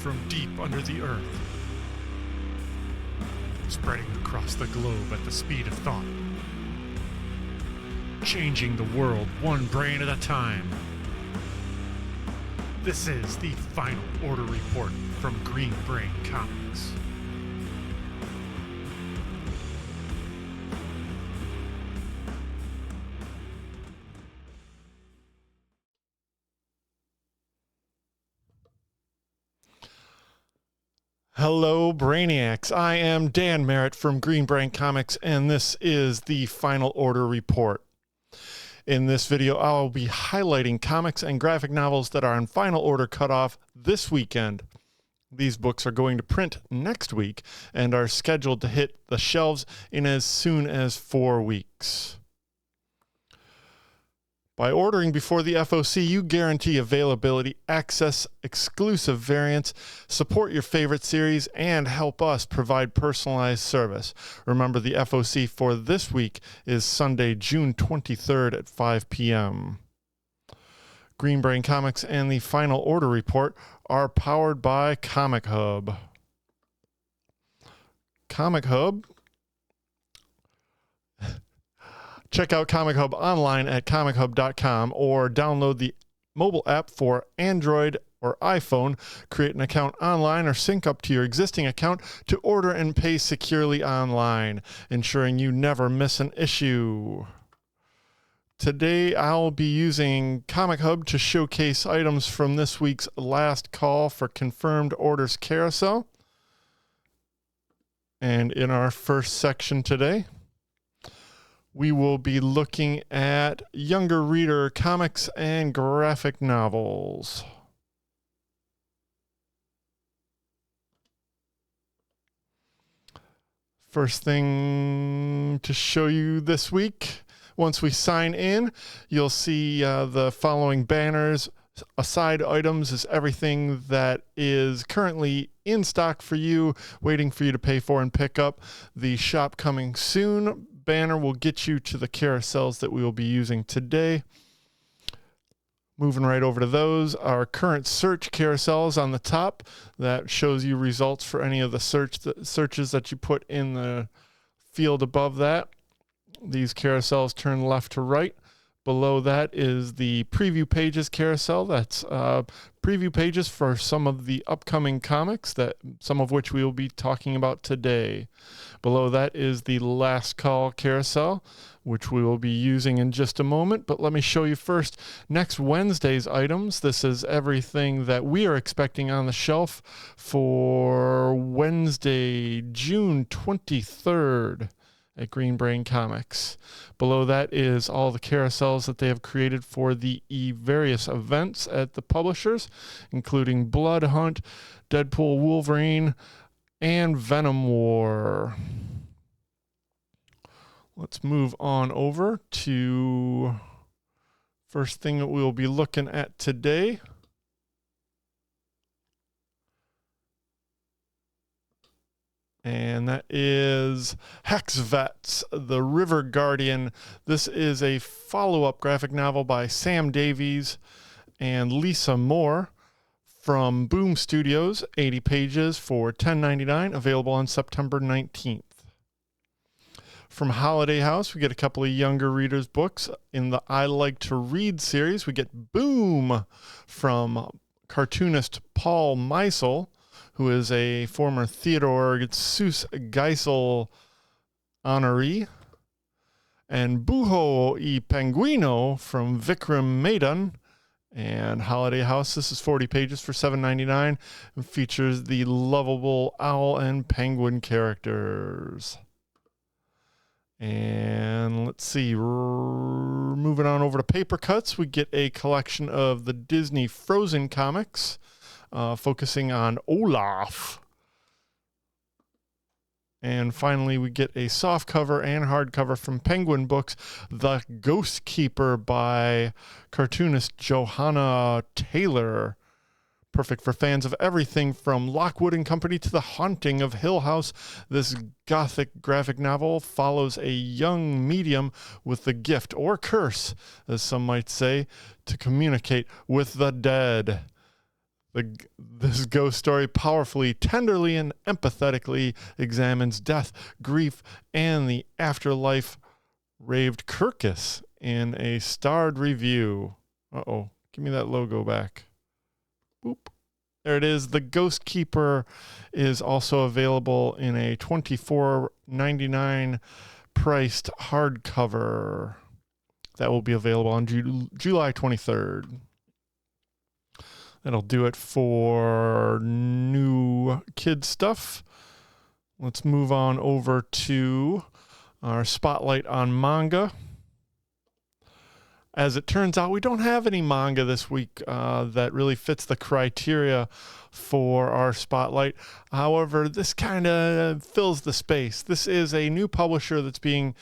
from deep under the earth, spreading across the globe at the speed of thought, changing the world one brain at a time. This is the Final Order Report from Green Brain Comics. Hello, Brainiacs. I am Dan Merritt from Green Brain Comics, and this is the Final Order Report. In this video, I'll be highlighting comics and graphic novels that are on final order cutoff this weekend. These books are going to print next week and are scheduled to hit the shelves in as soon as 4 weeks. By ordering before the FOC, you guarantee availability, access exclusive variants, support your favorite series, and help us provide personalized service. Remember, the FOC for this week is Sunday, June 23rd at 5 p.m. Green Brain Comics and the Final Order Report are powered by Comichub. Comichub. Check out Comichub online at comichub.com or download the mobile app for Android or iPhone. Create an account online or sync up to your existing account to order and pay securely online, ensuring you never miss an issue. Today, I'll be using Comichub to showcase items from this week's Last Call for Confirmed Orders Carousel. And in our first section today, we will be looking at younger reader comics and graphic novels. First thing to show you this week, once we sign in, you'll see the following banners. Aside items is everything that is currently in stock for you, waiting for you to pay for and pick up. The shop coming soon banner will get you to the carousels that we will be using today. Moving right over to those, our current search carousel is on the top. That shows you results for any of the searches that you put in the field above that. These carousels turn left to right. Below that is the preview pages carousel. That's preview pages for some of the upcoming comics, that some of which we will be talking about today. Below that is the Last Call Carousel, which we will be using in just a moment. But let me show you first next Wednesday's items. This is everything that we are expecting on the shelf for Wednesday, June 23rd. At Green Brain Comics. Below that is all the carousels that they have created for the various events at the publishers, including Blood Hunt, Deadpool Wolverine, and Venom War. Let's move on over to first thing that we will be looking at today. And that is Hex Vets, the River Guardian. This is a follow-up graphic novel by Sam Davies and Lisa Moore from Boom Studios, 80 pages for $10.99, available on September 19th. From Holiday House, we get a couple of younger readers' books. In the I Like to Read series, we get Boom from cartoonist Paul Meisel, who is a former Theodore Seuss Geisel honoree, and Buho y Penguino from Vikram Maidan and Holiday House. This is 40 pages for $7.99 and features the lovable owl and penguin characters. And let's see, moving on over to Paper Cuts, we get a collection of the Disney Frozen comics, focusing on Olaf. And finally, we get a softcover and hardcover from Penguin Books, The Ghost Keeper by cartoonist Johanna Taylor. Perfect for fans of everything from Lockwood and Company to The Haunting of Hill House. This gothic graphic novel follows a young medium with the gift, or curse, as some might say, to communicate with the dead. This ghost story powerfully, tenderly, and empathetically examines death, grief, and the afterlife, raved Kirkus in a starred review. Uh-oh. Give me that logo back. Boop. There it is. The Ghost Keeper is also available in a $24.99 priced hardcover. That will be available on July 23rd. That'll do it for new kid stuff. Let's move on over to our spotlight on manga. As it turns out, we don't have any manga this week that really fits the criteria for our spotlight. However, this kind of fills the space. This is a new publisher that's being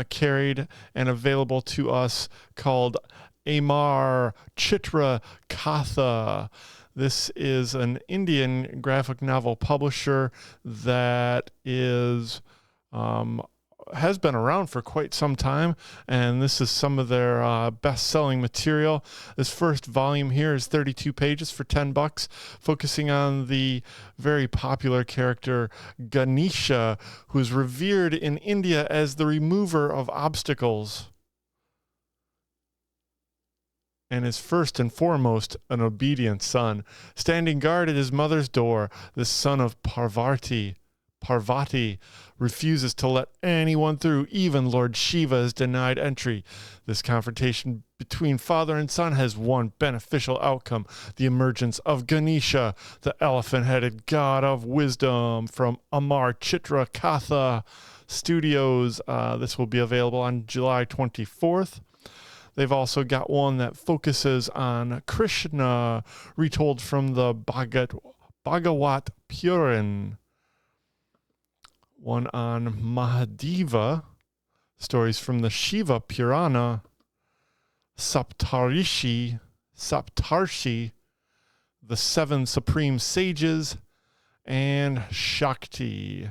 carried and available to us called Amar Chitra Katha. This is an Indian graphic novel publisher that is has been around for quite some time, and this is some of their best-selling material. This first volume here is 32 pages for $10, focusing on the very popular character Ganesha, who is revered in India as the remover of obstacles, and is first and foremost an obedient son. Standing guard at his mother's door, the son of Parvati refuses to let anyone through. Even Lord Shiva is denied entry. This confrontation between father and son has one beneficial outcome: the emergence of Ganesha, the elephant-headed god of wisdom, from Amar Chitra Katha Studios. This will be available on July 24th. They've also got one that focuses on Krishna, retold from the Bhagavat Puran. One on Mahadeva, stories from the Shiva Purana, Saptarshi, the seven supreme sages, and Shakti.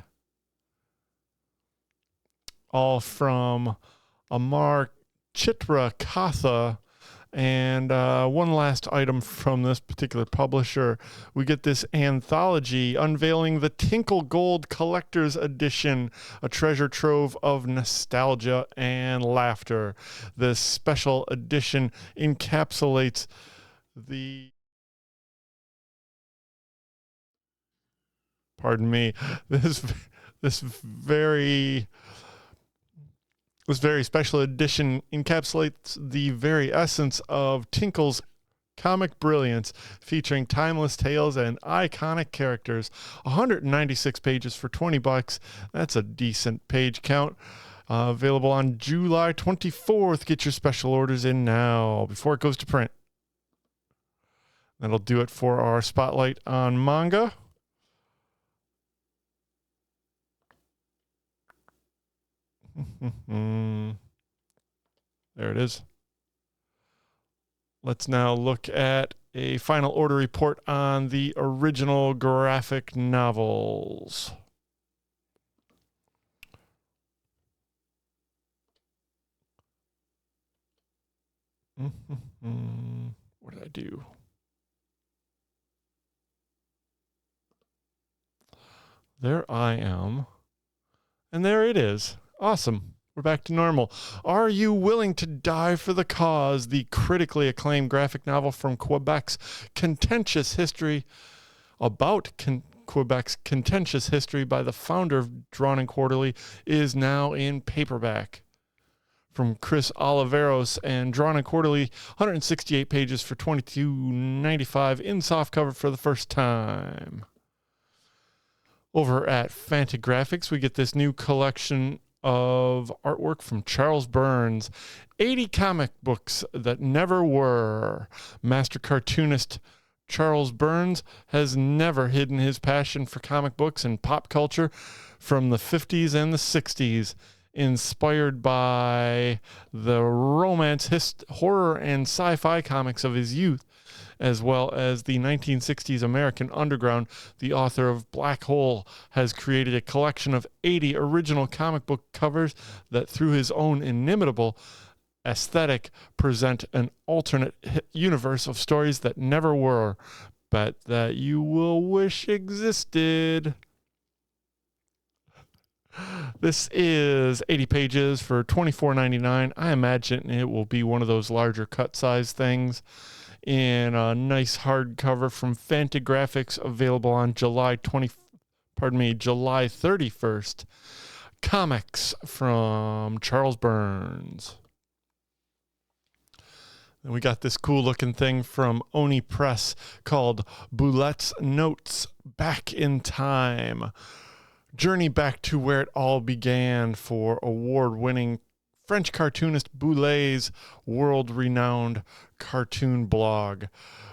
All from Amar Chitra Katha. And one last item from this particular publisher. We get this anthology unveiling the Tinkle Gold Collector's Edition, a treasure trove of nostalgia and laughter. This special edition encapsulates this very special edition encapsulates the very essence of Tinkle's comic brilliance, featuring timeless tales and iconic characters. 196 pages for $20. That's a decent page count. Available on July 24th. Get your special orders in now before it goes to print. That'll do it for our spotlight on manga. There it is. Let's now look at a final order report on the original graphic novels. What did I do? There I am. And there it is. Awesome. We're back to normal. Are You Willing to Die for the Cause? The critically acclaimed graphic novel from Quebec's contentious history, Quebec's contentious history by the founder of Drawn and Quarterly, is now in paperback. From Chris Oliveros and Drawn and Quarterly, 168 pages for $22.95 in softcover for the first time. Over at Fantagraphics, we get this new collection of artwork from Charles Burns. 80 comic books that never were. Master cartoonist Charles Burns has never hidden his passion for comic books and pop culture from the 50s and the 60s. Inspired by the romance, horror, and sci-fi comics of his youth, as well as the 1960s American underground, the author of Black Hole has created a collection of 80 original comic book covers that, through his own inimitable aesthetic, present an alternate universe of stories that never were. bet that you will wish existed. This is 80 pages for $24.99. I imagine it will be one of those larger cut size things in a nice hardcover from Fantagraphics, available on July 31st. Comics from Charles Burns. And we got this cool looking thing from Oni Press called Boulette's Notes Back in Time. Journey back to where it all began for award-winning French cartoonist Boulet's world-renowned cartoon blog.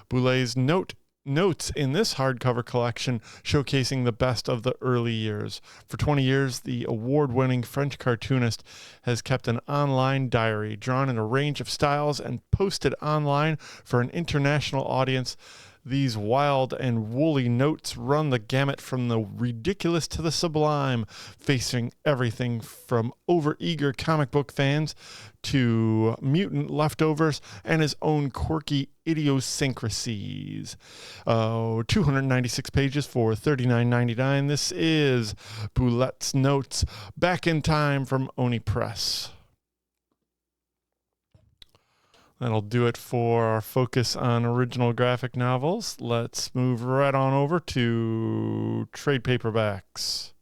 Boulet's notes in this hardcover collection showcasing the best of the early years. For 20 years, the award-winning French cartoonist has kept an online diary drawn in a range of styles and posted online for an international audience. These wild and woolly notes run the gamut from the ridiculous to the sublime, facing everything from overeager comic book fans to mutant leftovers and his own quirky idiosyncrasies. 296 pages for $39.99. This is Boulette's Notes Back in Time from Oni Press. That'll do it for our focus on original graphic novels. Let's move right on over to trade paperbacks.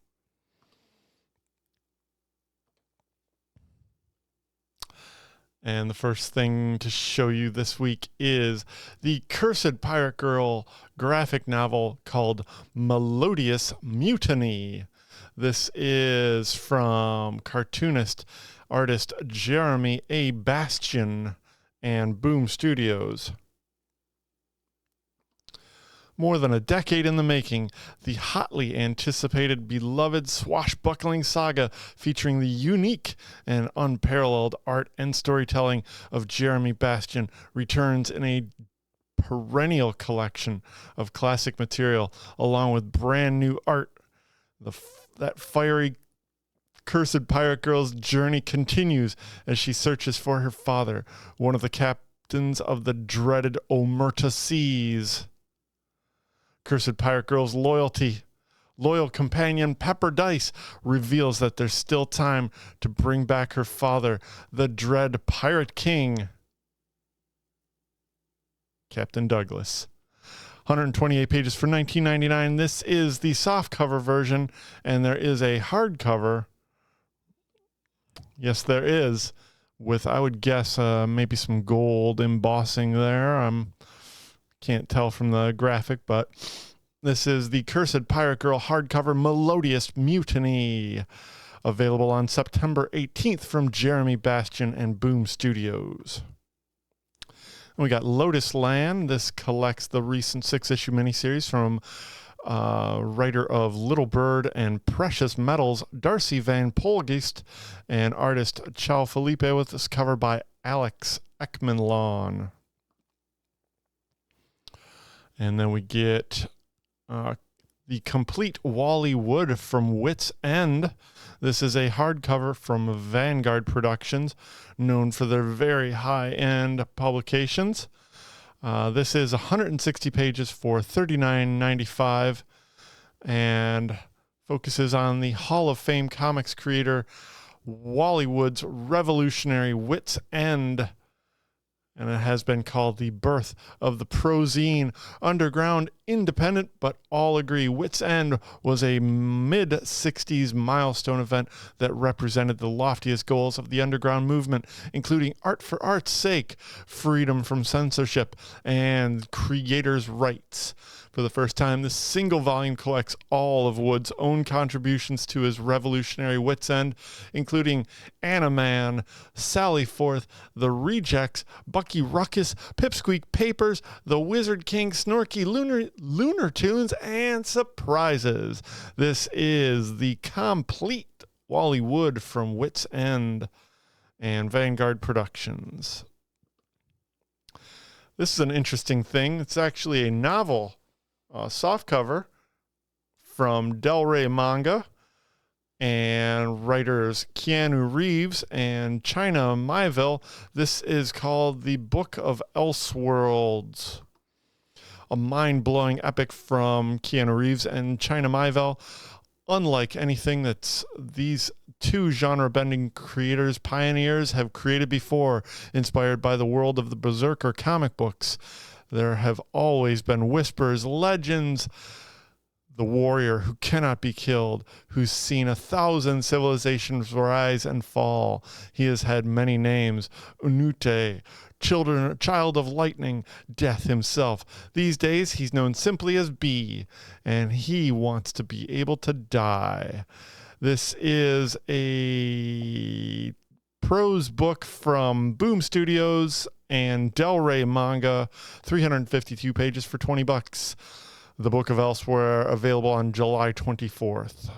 And the first thing to show you this week is the Cursed Pirate Girl graphic novel called Melodious Mutiny. This is from cartoonist, artist Jeremy A. Bastian and Boom Studios. More than a decade in the making, the hotly anticipated, beloved swashbuckling saga featuring the unique and unparalleled art and storytelling of Jeremy Bastian returns in a perennial collection of classic material, along with brand new art. That fiery Cursed Pirate Girl's journey continues as she searches for her father, one of the captains of the dreaded Omerta Seas. Cursed Pirate Girl's loyal companion Pepper Dice reveals that there's still time to bring back her father, the dread Pirate King, Captain Douglas. 128 pages for $19.99. This is the softcover version, and there is a hardcover. Yes, there is, with, I would guess, maybe some gold embossing there. Can't tell from the graphic, but this is the Cursed Pirate Girl hardcover Melodious Mutiny, available on September 18th from Jeremy Bastian and Boom Studios. And we got Lotus Land. This collects the recent 6-issue miniseries from writer of Little Bird and Precious Metals, Darcy Van Polgeest, and artist Chow Felipe, with this cover by Alex Ekman-Lawn. And then we get the complete Wally Wood from Wits End. This is a hardcover from Vanguard Productions, known for their very high-end publications. This is 160 pages for $39.95 and focuses on the Hall of Fame comics creator Wally Wood's revolutionary Wits End. And it has been called the birth of the prozine, underground, independent, but all agree Wits End was a mid-60s milestone event that represented the loftiest goals of the underground movement, including art for art's sake, freedom from censorship, and creators' rights. For the first time, this single volume collects all of Wood's own contributions to his revolutionary Wits End, including Anna Man, Sally Forth, The Rejects, Bucky Ruckus, Pipsqueak Papers, The Wizard King, Snorky Lunar Tunes, and Surprises. This is the complete Wally Wood from Wits End and Vanguard Productions. This is an interesting thing. It's actually a novel. Softcover from Del Rey Manga and writers Keanu Reeves and China Miéville. This is called The Book of Elseworlds. a mind-blowing epic from Keanu Reeves and China Miéville. Unlike anything that these two genre-bending pioneers have created before, inspired by the world of the Berserker comic books, there have always been whispers, legends, the warrior who cannot be killed, who's seen 1,000 civilizations rise and fall. He has had many names: Unute, child of lightning, death himself. These days, he's known simply as B, and he wants to be able to die. This is a prose book from Boom Studios and Del Rey Manga, 352 pages for $20. The Book of Elsewhere, available on July 24th.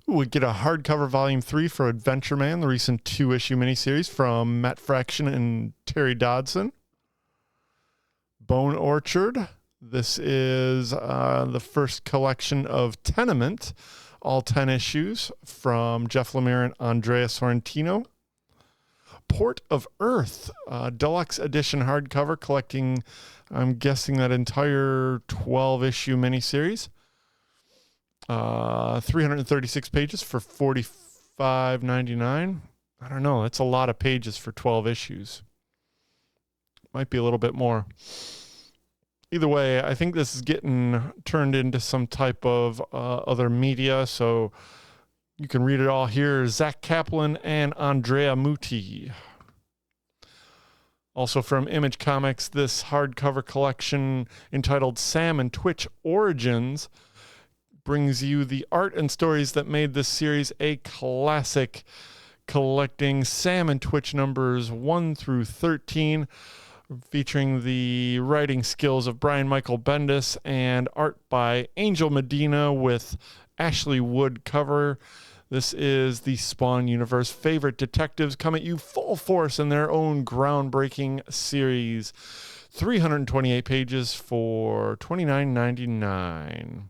We get a hardcover volume 3 for Adventure Man, the recent 2-issue miniseries from Matt Fraction and Terry Dodson. Bone Orchard. This is the first collection of Tenement, all 10 issues from Jeff Lemire and Andrea Sorrentino. Port of Earth, deluxe edition hardcover collecting, I'm guessing, that entire 12-issue miniseries. 336 pages for $45.99. I don't know. That's a lot of pages for 12 issues. Might be a little bit more. Either way, I think this is getting turned into some type of other media, so you can read it all here. Zach Kaplan and Andrea Muti. Also from Image Comics, this hardcover collection entitled Sam and Twitch Origins brings you the art and stories that made this series a classic, collecting Sam and Twitch numbers 1 through 13, featuring the writing skills of Brian Michael Bendis and art by Angel Medina with Ashley Wood cover. This is the Spawn Universe favorite detectives come at you full force in their own groundbreaking series. 328 pages for $29.99.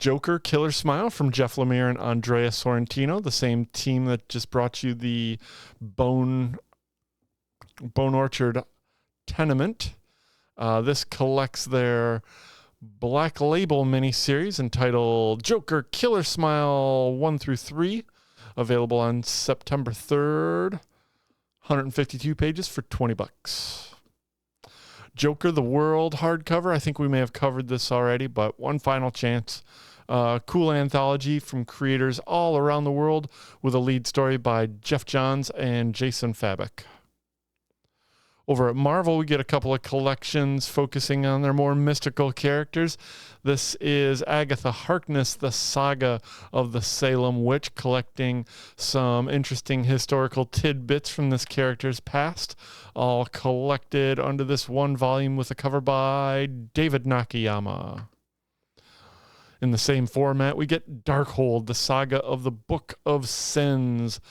Joker Killer Smile from Jeff Lemire and Andrea Sorrentino, the same team that just brought you the Bone Orchard Tenement. This collects their Black Label miniseries entitled Joker Killer Smile 1 through 3, available on September 3rd. 152 pages for $20. Joker the World hardcover. I think we may have covered this already, but one final chance. Cool anthology from creators all around the world with a lead story by Jeff Johns and Jason Fabok. Over at Marvel, we get a couple of collections focusing on their more mystical characters. This is Agatha Harkness, the Saga of the Salem Witch, collecting some interesting historical tidbits from this character's past, all collected under this one volume with a cover by David Nakayama. In the same format, we get Darkhold, the Saga of the Book of Sins,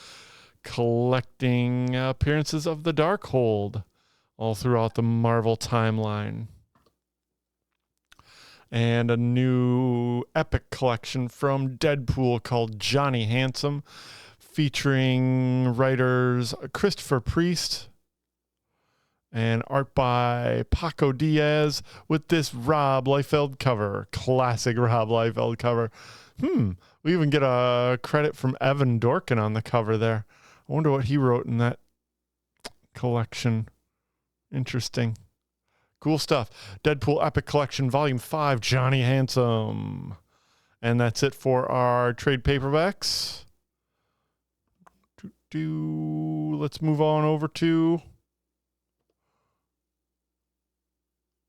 collecting appearances of the Darkhold all throughout the Marvel timeline. And a new epic collection from Deadpool called Johnny Handsome, featuring writers Christopher Priest and art by Paco Diaz with this Rob Liefeld cover. Classic Rob Liefeld cover. We even get a credit from Evan Dorkin on the cover there. I wonder what he wrote in that collection. Interesting. Cool stuff. Deadpool Epic Collection Volume 5, Johnny Handsome. And that's it for our trade paperbacks. Let's move on over to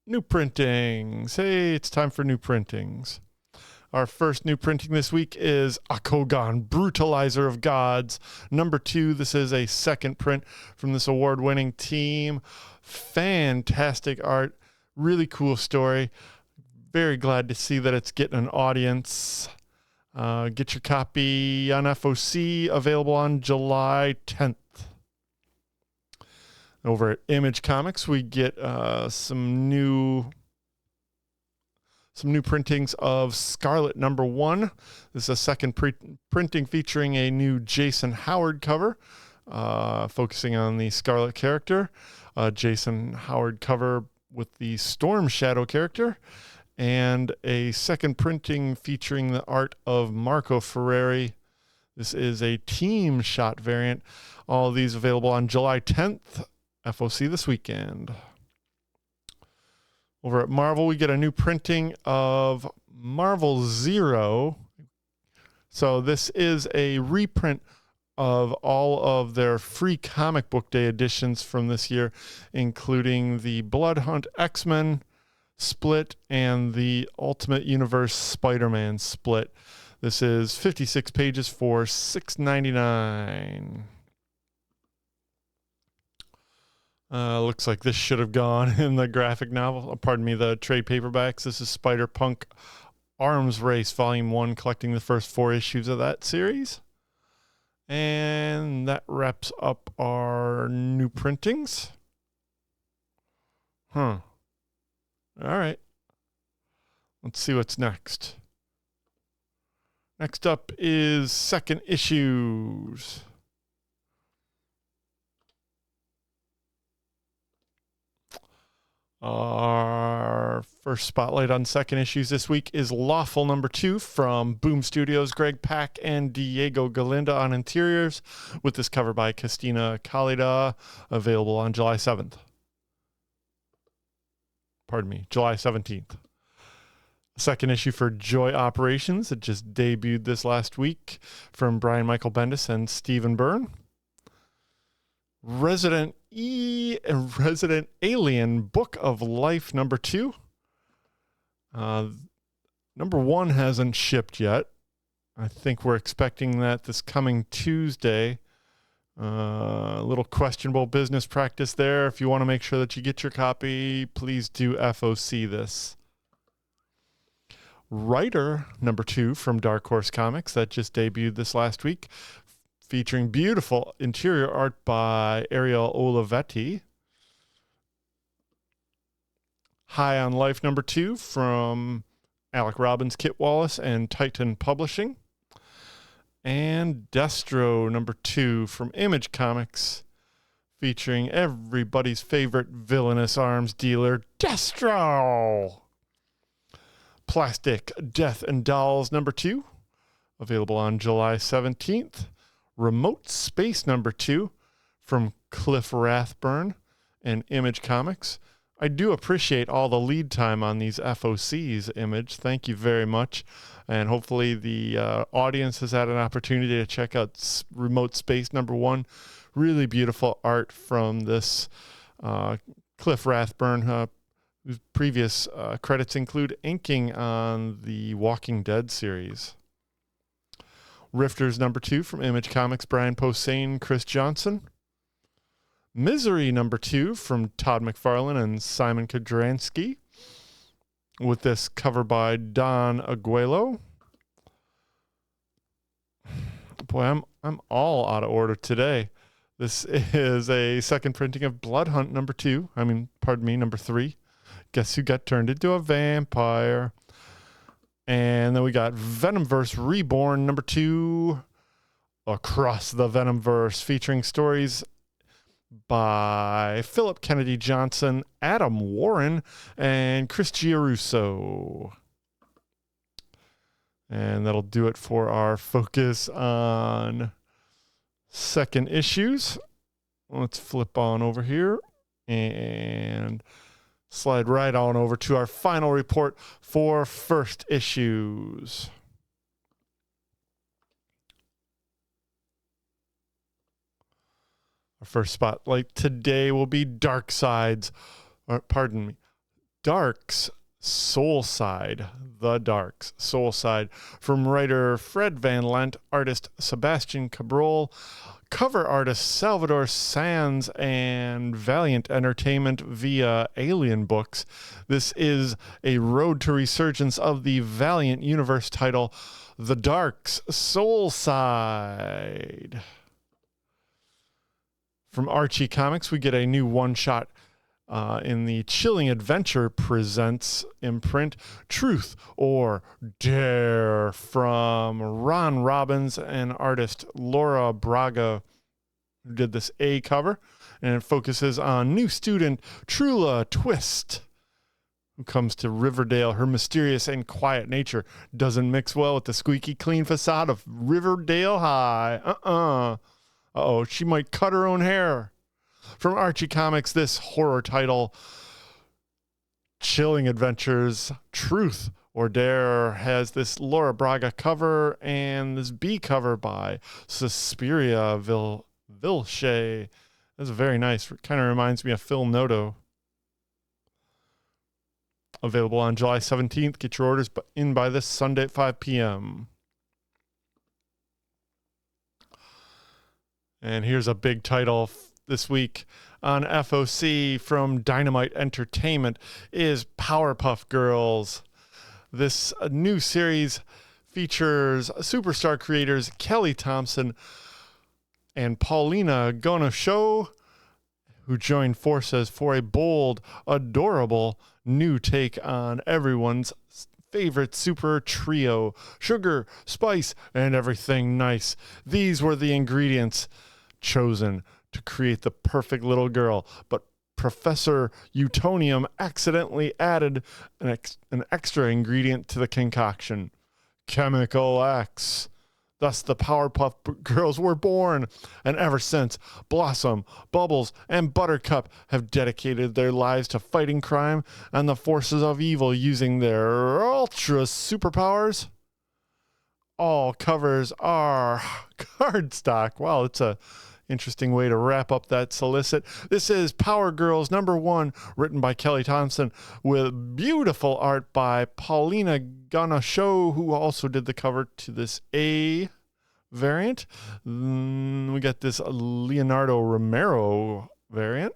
new printings. Hey, it's time for new printings. Our first new printing this week is Akogan, Brutalizer of Gods, number 2. This is a second print from this award-winning team. Fantastic art. Really cool story. Very glad to see that it's getting an audience. Get your copy on FOC, available on July 10th. Over at Image Comics, we get some new printings of Scarlet number 1. This is a second printing featuring a new Jason Howard cover, focusing on the Scarlet character. Jason Howard cover with the Storm Shadow character, and a second printing featuring the art of Marco Ferreri. This is a team shot variant. All of these available on July 10th, FOC this weekend. Over at Marvel, we get a new printing of Marvel Zero. So this is a reprint of all of their free comic book day editions from this year, including the Blood Hunt X-Men split and the Ultimate Universe Spider-Man split. This is 56 pages for $6.99. Looks like this should have gone in the graphic novel. Pardon me, the trade paperbacks. This is Spider-Punk Arms Race Volume 1, collecting the first 4 issues of that series. And that wraps up our new printings. All right. Let's see what's next. Next up is second issues. Our first spotlight on second issues this week is Lawful #2 from Boom Studios. Greg Pak and Diego Galinda on interiors, with this cover by Christina Kalida, available on July 7th. Pardon me, July 17th. Second issue for Joy Operations. It just debuted this last week from Brian Michael Bendis and Stephen Byrne. Resident Alien Book of Life #2. #1 hasn't shipped yet. I think we're expecting that this coming Tuesday. A little questionable business practice there. If you want to make sure that you get your copy, please do FOC this. Writer #2 from Dark Horse Comics, that just debuted this last week, featuring beautiful interior art by Ariel Olivetti. High on Life #2 from Alec Robbins, Kit Wallace, and Titan Publishing. And Destro #2 from Image Comics, featuring everybody's favorite villainous arms dealer, Destro. Plastic Death and Dolls #2, available on July 17th. Remote Space #2 from Cliff Rathburn and Image Comics. I do appreciate all the lead time on these FOCs, Image. Thank you very much. And hopefully the audience has had an opportunity to check out Remote Space #1. Really beautiful art from this Cliff Rathburn, whose previous credits include inking on the Walking Dead series. Rifters #2 from Image Comics, Brian Posehn, Chris Johnson. Misery #2 from Todd McFarlane and Simon Kodransky, with this cover by Don Aguelo. Boy, I'm all out of order today. This is a second printing of Blood Hunt #3. Guess who got turned into a vampire? And then we got Venomverse Reborn #2, Across the Venomverse, featuring stories by Philip Kennedy Johnson, Adam Warren, and Chris Giarrusso. And that'll do it for our focus on second issues. Let's flip on over here and slide right on over to our final report for first issues. Our first spotlight today will be Dark's Soul Side. The Dark's Soul Side, from writer Fred Van Lent, artist Sebastian Cabrol, cover artist Salvador Sanz, and Valiant Entertainment via Alien Books. This is a road to resurgence of the Valiant Universe title, The Dark's Soul Side. From Archie Comics, we get a new one-shot in the Chilling Adventure Presents imprint, Truth or Dare, from Ron Robbins and artist Laura Braga. who did this A cover, and it focuses on new student Trula Twist, who comes to Riverdale. Her mysterious and quiet nature doesn't mix well with the squeaky clean facade of Riverdale High. Uh-oh, she might cut her own hair. From Archie Comics, this horror title, Chilling Adventures, Truth or Dare, has this Laura Braga cover and this B cover by Suspiria Vilche. That's very nice. Kind of reminds me of Phil Noto. Available on July 17th. Get your orders in by this Sunday at 5 p.m. And here's a big title this week on FOC from Dynamite Entertainment is Powerpuff Girls. This new series features superstar creators Kelly Thompson and Paulina Ganucheau, who join forces for a bold, adorable new take on everyone's favorite super trio. Sugar, spice, and everything nice. These were the ingredients chosen to create the perfect little girl, but Professor Utonium accidentally added an extra ingredient to the concoction, Chemical X. Thus, the Powerpuff Girls were born, and ever since, Blossom, Bubbles, and Buttercup have dedicated their lives to fighting crime and the forces of evil using their ultra superpowers. All covers are cardstock. Wow, it's a interesting way to wrap up that solicit. This is Power Girls #1, written by Kelly Thompson, with beautiful art by Paulina Ganucheau, who also did the cover to this A variant. We got this Leonardo Romero variant.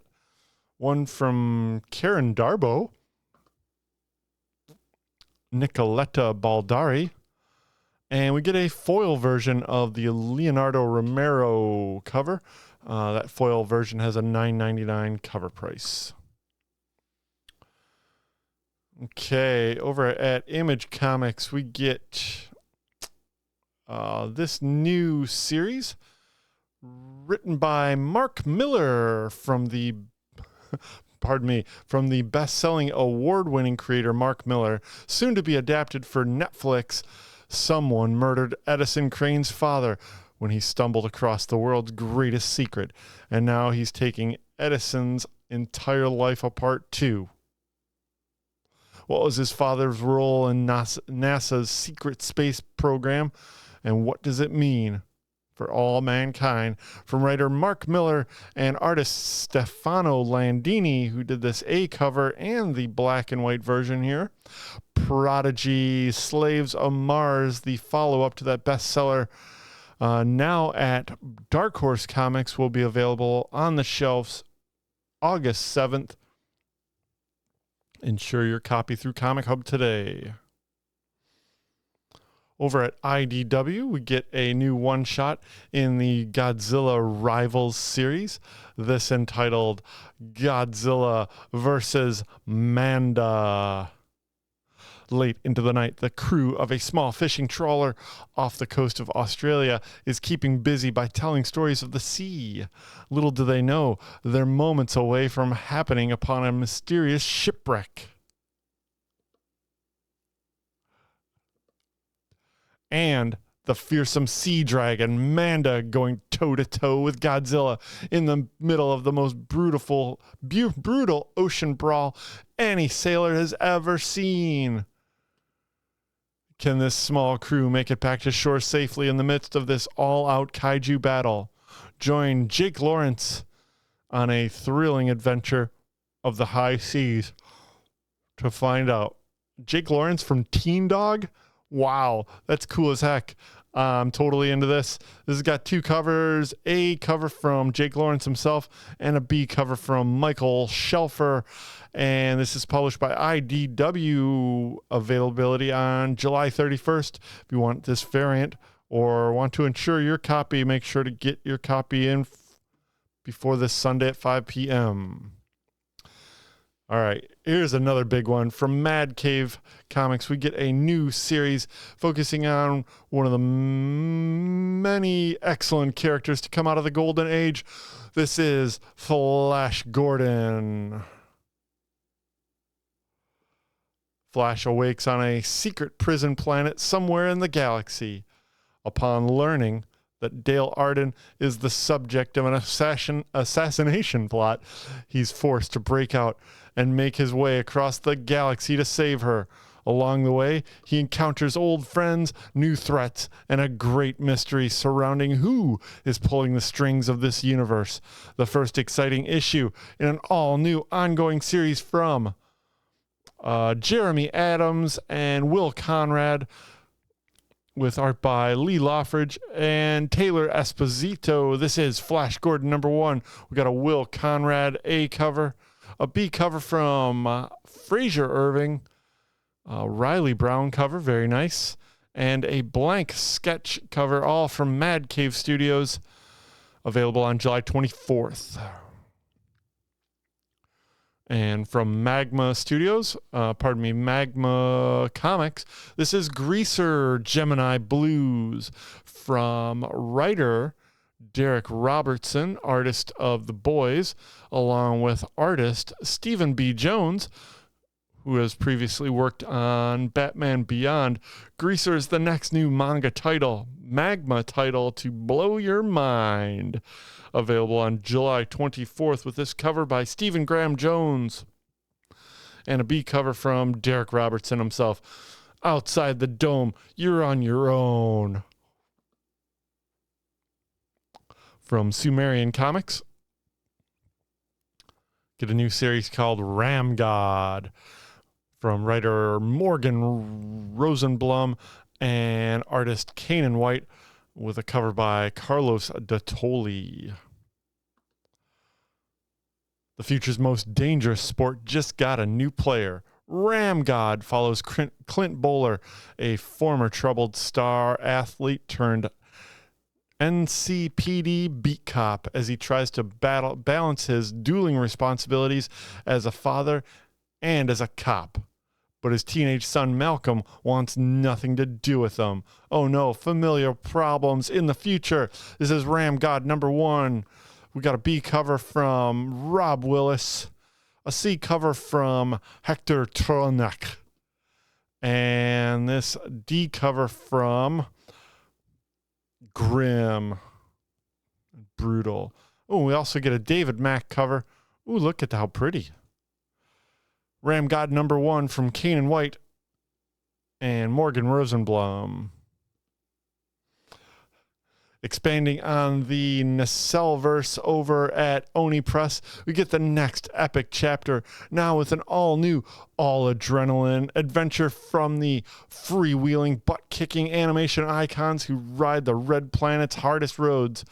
One from Karen Darbo, Nicoletta Baldari. And we get a foil version of the Leonardo Romero cover. That foil version has a $9.99 cover price. Okay, over at Image Comics, we get this new series written by Mark Miller from the from the best-selling award-winning creator Mark Miller, soon to be adapted for Netflix. Someone murdered Edison Crane's father when he stumbled across the world's greatest secret, and now he's taking Edison's entire life apart too. What was his father's role in NASA's secret space program, and what does it mean for all mankind? From writer Mark Miller and artist Stefano Landini, who did this A cover and the black and white version here. Prodigy Slaves of Mars, the follow-up to that bestseller, now at Dark Horse Comics, will be available on the shelves August 7th. Ensure your copy through Comichub today. Over at IDW, we get a new one-shot in the Godzilla Rivals series. This entitled Godzilla vs. Manda. Late into the night, the crew of a small fishing trawler off the coast of Australia is keeping busy by telling stories of the sea. Little do they know, they're moments away from happening upon a mysterious shipwreck. And the fearsome sea dragon Manda going toe-to-toe with Godzilla in the middle of the most brutal ocean brawl any sailor has ever seen. Can this small crew make it back to shore safely in the midst of this all-out kaiju battle? Join Jake Lawrence on a thrilling adventure of the high seas to find out. Jake Lawrence from Teen Dog? Wow, that's cool as heck. I'm totally into this. This has got two covers, a cover from Jake Lawrence himself and a B cover from Michael Shelfer. And this is published by IDW. Availability on July 31st. If you want this variant or want to ensure your copy, make sure to get your copy in before this Sunday at 5 p.m. All right, here's another big one from Mad Cave Comics. We get a new series focusing on one of the many excellent characters to come out of the Golden Age. This is Flash Gordon. Flash awakes on a secret prison planet somewhere in the galaxy. Upon learning that Dale Arden is the subject of an assassination plot, he's forced to break out and make his way across the galaxy to save her. Along the way, he encounters old friends, new threats, and a great mystery surrounding who is pulling the strings of this universe. The first exciting issue in an all-new ongoing series from Jeremy Adams and Will Conrad, with art by Lee Loffridge and Taylor Esposito. This is Flash Gordon #1. We got a Will Conrad A cover, a B cover from Fraser Irving, Riley Brown cover, very nice, and a blank sketch cover, all from Mad Cave Studios, available on July 24th. And from Magma Comics, this is Greaser Gemini Blues from writer Derek Robertson, artist of The Boys, along with artist Stephen B. Jones, who has previously worked on Batman Beyond. Greaser is the next new manga title, Magma title, to blow your mind. Available on July 24th with this cover by Stephen Graham Jones and a B cover from Derek Robertson himself. Outside the Dome, you're on your own. From Sumerian Comics, get a new series called Ram God from writer Morgan Rosenblum and artist Kanan White, with a cover by Carlos Dottoli. The future's most dangerous sport just got a new player. Ram God follows Clint Bowler, a former troubled star athlete turned NCPD beat cop, as he tries to balance his dueling responsibilities as a father and as a cop. But his teenage son Malcolm wants nothing to do with them. Oh no, familiar problems in the future. This is Ram God #1. We got a B cover from Rob Willis, a C cover from Hector Tronek, and this D cover from Grim. Brutal. Oh, we also get a David Mack cover. Ooh, look at how pretty. Ram God #1 from Kanan White and Morgan Rosenblum. Expanding on the Nacelverse over at Oni Press, we get the next epic chapter, now with an all-new, all-adrenaline adventure from the freewheeling, butt-kicking animation icons who ride the Red Planet's hardest roads.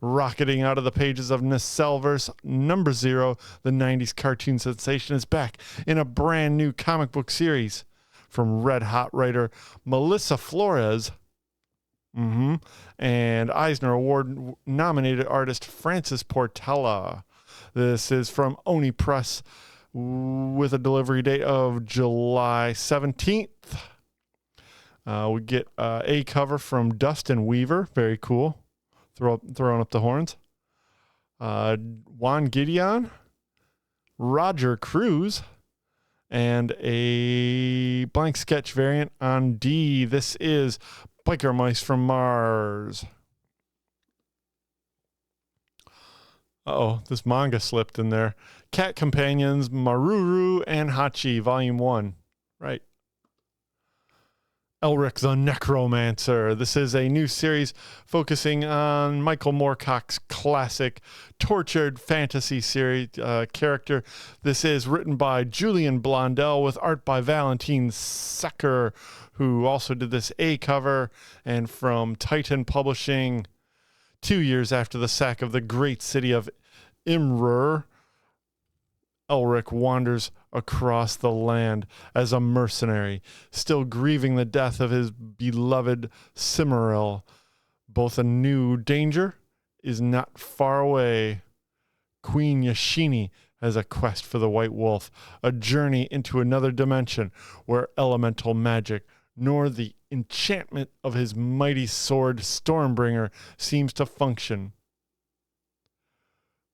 Rocketing out of the pages of Nacelverse #0, the 90s cartoon sensation is back in a brand new comic book series from Red Hot writer Melissa Flores and Eisner Award nominated artist Francis Portela. This is from Oni Press with a delivery date of July 17th. We get a cover from Dustin Weaver, very cool. Throwing up the horns. Juan Gideon, Roger Cruz, and a blank sketch variant on D. This is Biker Mice from Mars. Uh-oh, this manga slipped in there. Cat Companions, Maruru and Hachi, Volume 1. Right. Elric the Necromancer. This is a new series focusing on Michael Moorcock's classic tortured fantasy series character. This is written by Julian Blondell with art by Valentine Secker, who also did this A cover, and from Titan Publishing. 2 years after the sack of the great city of Imrur, Elric wanders across the land as a mercenary, still grieving the death of his beloved Cimmeril. Both a new danger is not far away. Queen Yashini has a quest for the White Wolf, a journey into another dimension where elemental magic nor the enchantment of his mighty sword Stormbringer seems to function.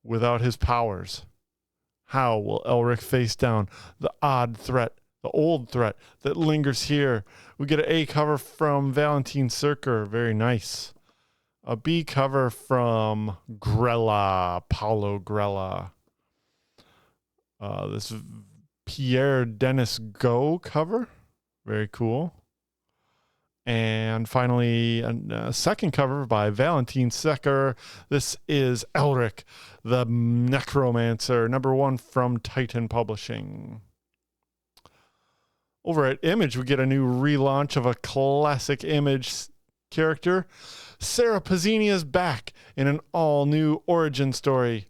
Without his powers, how will Elric face down the odd threat, the old threat that lingers here? We get an A cover from Valentine Circer, very nice. A B cover from Grella, Paulo Grella. This Pierre Denis Go cover, very cool. And finally, a second cover by Valentine Secker. This is Elric, the Necromancer, #1 from Titan Publishing. Over at Image, we get a new relaunch of a classic Image character. Sarah Pazzini is back in an all-new origin story.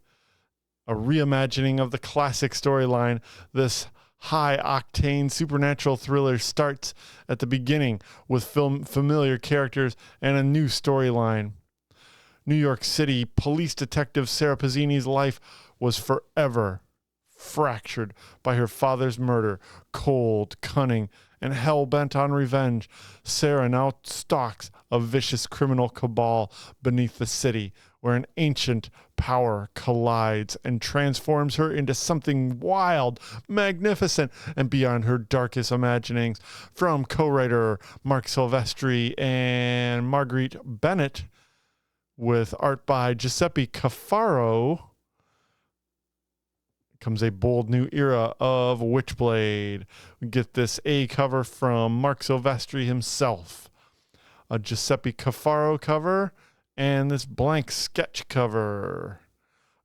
A reimagining of the classic storyline. This high-octane supernatural thriller starts at the beginning with familiar characters and a new storyline. New York City police detective Sarah Pazzini's life was forever fractured by her father's murder. Cold, cunning, and hell-bent on revenge, Sarah now stalks a vicious criminal cabal beneath the city, where an ancient power collides and transforms her into something wild, magnificent, and beyond her darkest imaginings. From co-writer Mark Silvestri and Marguerite Bennett, with art by Giuseppe Cafaro, comes a bold new era of Witchblade. We get this A cover from Mark Silvestri himself, a Giuseppe Cafaro cover, and this blank sketch cover.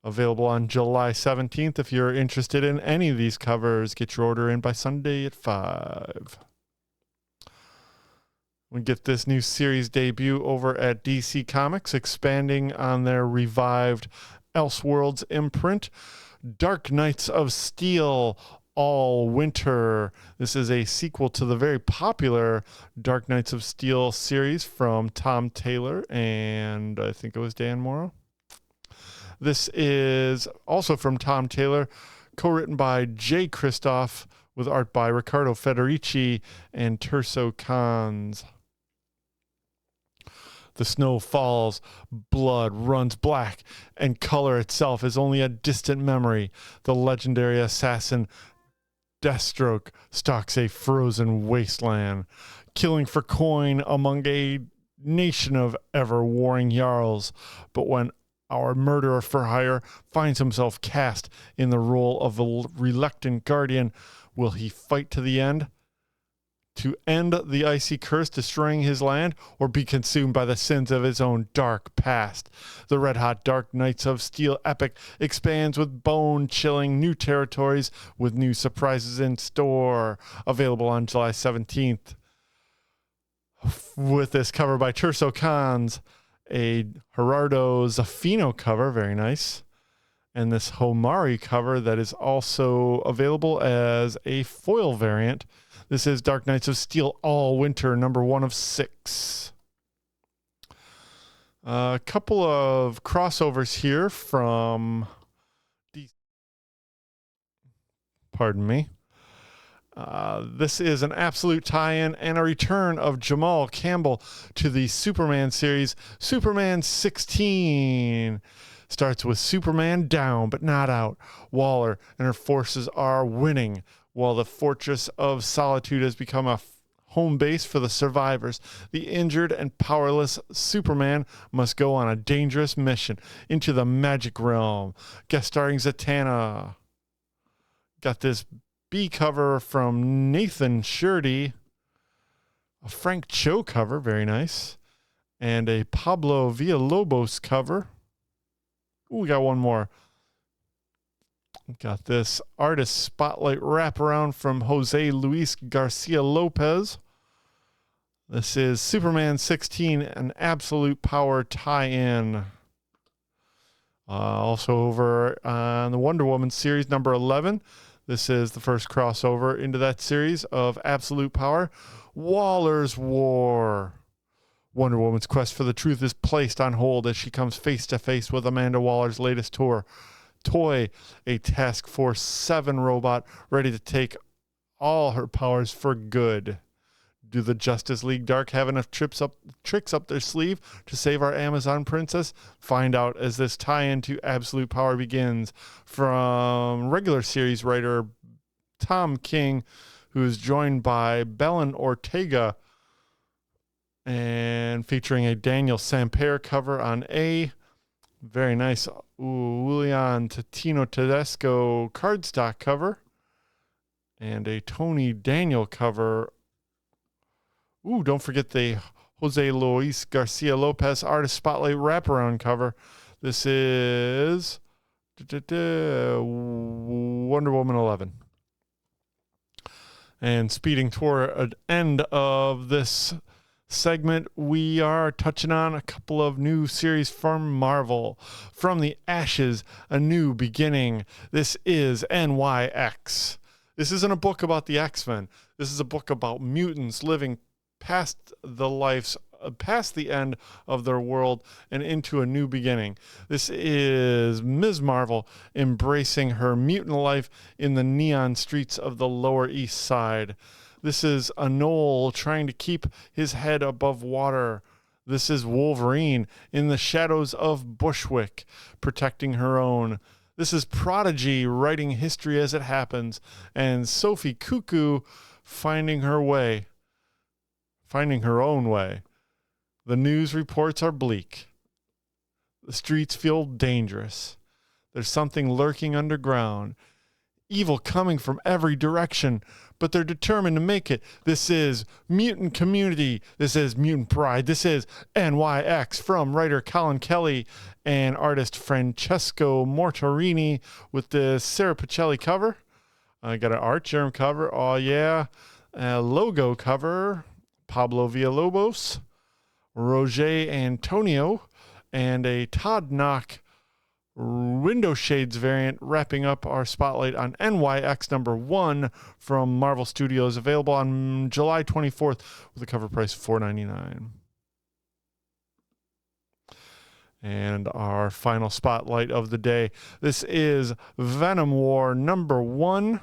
Available on July 17th. If you're interested in any of these covers, get your order in by Sunday at 5. We get this new series debut over at DC Comics, expanding on their revived Elseworlds imprint. Dark Knights of Steel All Winter. This is a sequel to the very popular Dark Knights of Steel series from Tom Taylor and I think it was Dan Morrow. This is also from Tom Taylor, co-written by Jay Kristoff with art by Riccardo Federici and Terso Cons. The snow falls, blood runs black, and color itself is only a distant memory. The legendary assassin Deathstroke stalks a frozen wasteland, killing for coin among a nation of ever-warring Jarls. But when our murderer for hire finds himself cast in the role of a reluctant guardian, will he fight to the end to end the icy curse destroying his land, or be consumed by the sins of his own dark past? The red-hot Dark Knights of Steel epic expands with bone-chilling new territories with new surprises in store. Available on July 17th. With this cover by Terso Cons, a Gerardo Zaffino cover, very nice. And this Homari cover that is also available as a foil variant. This is Dark Knights of Steel All Winter, #1 of 6. A couple of crossovers here from pardon me. This is an absolute tie-in and a return of Jamal Campbell to the Superman series. Superman 16 starts with Superman down but not out. Waller and her forces are winning, while the Fortress of Solitude has become a home base for the survivors. The injured and powerless Superman must go on a dangerous mission into the magic realm. Guest starring Zatanna. Got this B cover from Nathan Shirdy. A Frank Cho cover, very nice. And a Pablo Villalobos cover. Ooh, we got one more. Got this artist spotlight wraparound from Jose Luis Garcia Lopez. This is Superman 16, an Absolute Power tie-in. Also over on the Wonder Woman series, #11. This is the first crossover into that series of Absolute Power. Waller's War. Wonder Woman's quest for the truth is placed on hold as she comes face to face with Amanda Waller's latest tour. Toy, a Task Force 7 robot ready to take all her powers for good. Do the Justice League Dark have enough tricks up their sleeve to save our Amazon princess? Find out as this tie-in to Absolute Power begins. From regular series writer Tom King, who is joined by Belen Ortega, and featuring a Daniel Sampere cover on A. Very nice Julian Tino Tedesco cardstock cover. And a Tony Daniel cover. Don't forget the Jose Luis Garcia Lopez Artist Spotlight wraparound cover. This is Wonder Woman 11. And speeding toward an end of this segment, we are touching on a couple of new series from Marvel. From the Ashes, a New Beginning. This is NYX. This isn't a book about the X-Men. This is a book about mutants living past the end of their world and into a new beginning. This is Ms. Marvel embracing her mutant life in the neon streets of the Lower East Side. This is a Knoll trying to keep his head above water. This is Wolverine in the shadows of Bushwick, protecting her own. This is Prodigy writing history as it happens, and Sophie Cuckoo finding her own way. The news reports are bleak. The streets feel dangerous. There's something lurking underground. Evil coming from every direction, but they're determined to make it. This is Mutant Community. This is Mutant Pride. This is NYX from writer Colin Kelly and artist Francesco Mortarini with the Sarah Pacelli cover. I got an Art Germ cover. Oh, yeah. A logo cover. Pablo Villalobos, Roger Antonio, and a Todd Knock window shades variant wrapping up our spotlight on NYX #1 from Marvel Studios, available on July 24th with a cover price of $4.99. And our final spotlight of the day. This is Venom War #1.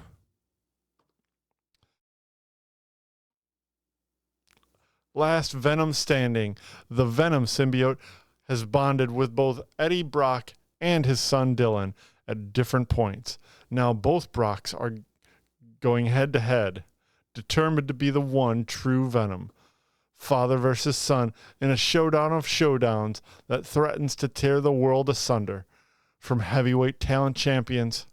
Last Venom standing. The Venom symbiote has bonded with both Eddie Brock and his son Dylan at different points. Now both Brocks are going head to head, determined to be the one true Venom. Father versus son in a showdown of showdowns that threatens to tear the world asunder. From heavyweight talent champions,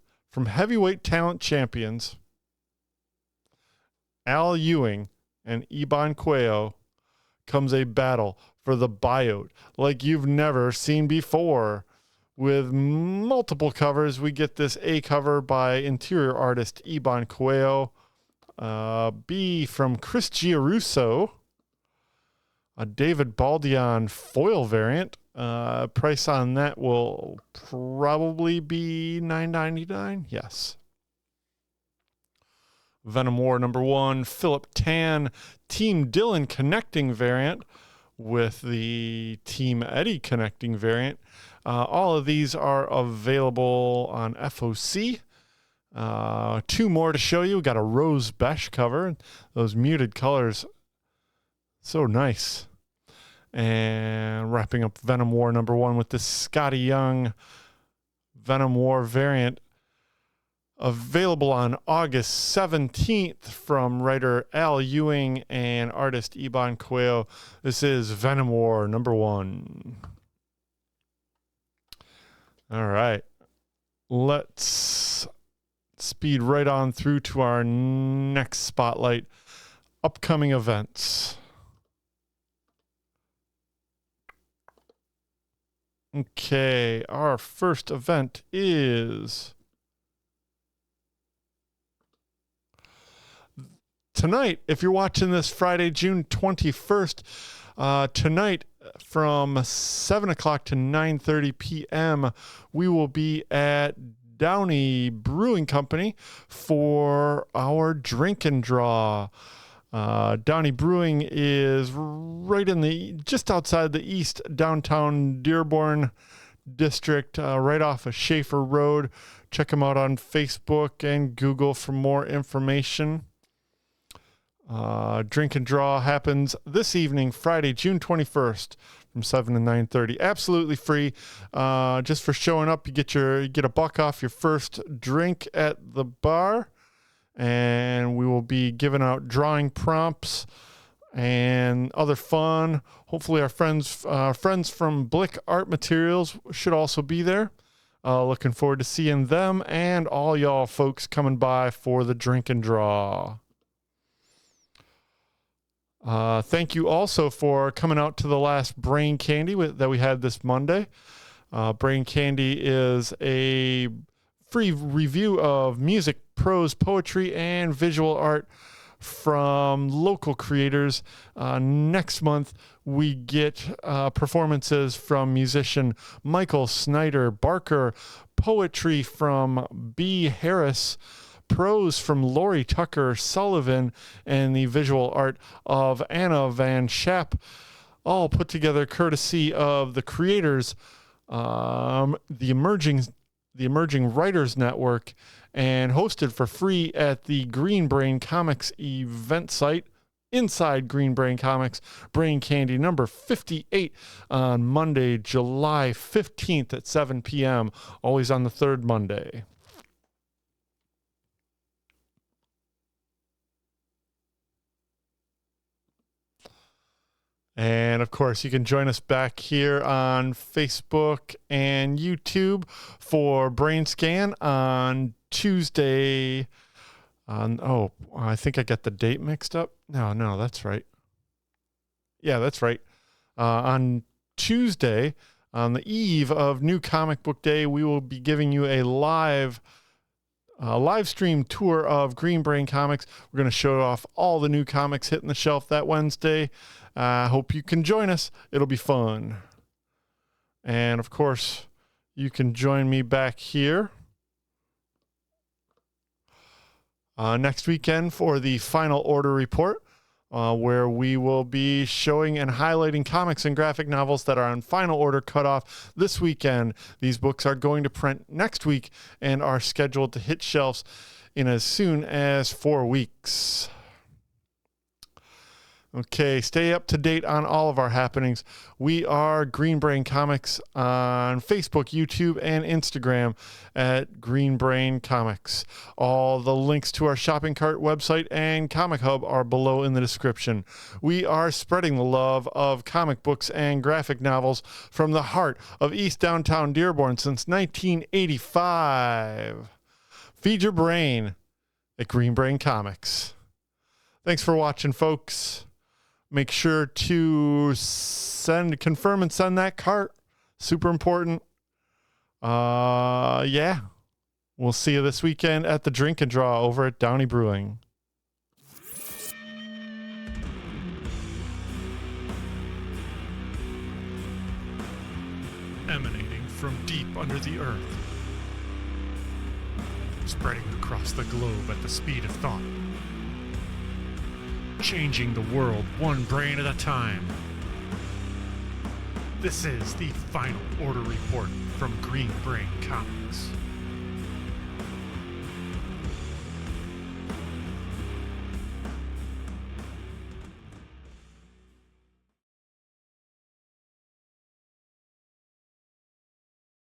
Al Ewing and Iban Cuello, comes a battle for the biote like you've never seen before. With multiple covers, we get this A cover by interior artist Iban Cuello, B from Chris Giarrusso, a David Baldion foil variant. Price on that will probably be $9.99. Yes. Venom War #1, Philip Tan, Team Dylan connecting variant with the Team Eddie connecting variant. All of these are available on FOC. Two more to show you. We got a Rose Beige cover. Those muted colors, so nice. And wrapping up Venom War #1 with the Scotty Young Venom War variant, available on August 17th from writer Al Ewing and artist Iban Cuello. This is Venom War #1. All right. Let's speed right on through to our next spotlight. Upcoming events. Okay, our first event is tonight. If you're watching this Friday, June 21st, tonight from 7 o'clock to 9:30 p.m., we will be at Downey Brewing Company for our drink and draw. Downey Brewing is right in just outside the east downtown Dearborn District, right off of Schaefer Road. Check them out on Facebook and Google for more information. Drink and draw happens this evening, Friday, June 21st, from 7 to 9:30. Absolutely free. Just for showing up, you get $1 off your first drink at the bar, and we will be giving out drawing prompts and other fun. Hopefully, our friends from Blick Art Materials should also be there. Looking forward to seeing them and all y'all folks coming by for the drink and draw. Thank you also for coming out to the last Brain Candy that we had this Monday. Brain Candy is a free review of music, prose, poetry, and visual art from local creators. Next month, we get performances from musician Michael Snyder Barker, poetry from B. Harris, prose from Lori Tucker Sullivan, and the visual art of Anna Van Schaap, all put together courtesy of the creators, the Emerging Writers Network, and hosted for free at the Green Brain Comics event site inside Green Brain Comics. Brain Candy number 58 on Monday, July 15th at 7 p.m., always on the third Monday. And of course, you can join us back here on Facebook and YouTube for Brain Scan on Tuesday. I think I got the date mixed up. No, that's right. Yeah, that's right. On Tuesday, on the eve of New Comic Book Day, we will be giving you a live stream tour of Green Brain Comics. We're going to show off all the new comics hitting the shelf that Wednesday. I hope you can join us. It'll be fun. And of course, you can join me back here next weekend for the final order report, where we will be showing and highlighting comics and graphic novels that are on final order cutoff this weekend. These books are going to print next week and are scheduled to hit shelves in as soon as 4 weeks. Okay, stay up to date on all of our happenings. We are Green Brain Comics on Facebook, YouTube, and Instagram at Green Brain Comics. All the links to our shopping cart, website, and Comichub are below in the description. We are spreading the love of comic books and graphic novels from the heart of East Downtown Dearborn since 1985. Feed your brain at Green Brain Comics. Thanks for watching, folks. Make sure to confirm and send that cart. Super important. Yeah. We'll see you this weekend at the Drink and Draw over at Downey Brewing. Emanating from deep under the earth. Spreading across the globe at the speed of thought. Changing the world one brain at a time. This is the Final Order Report from Green Brain Comics.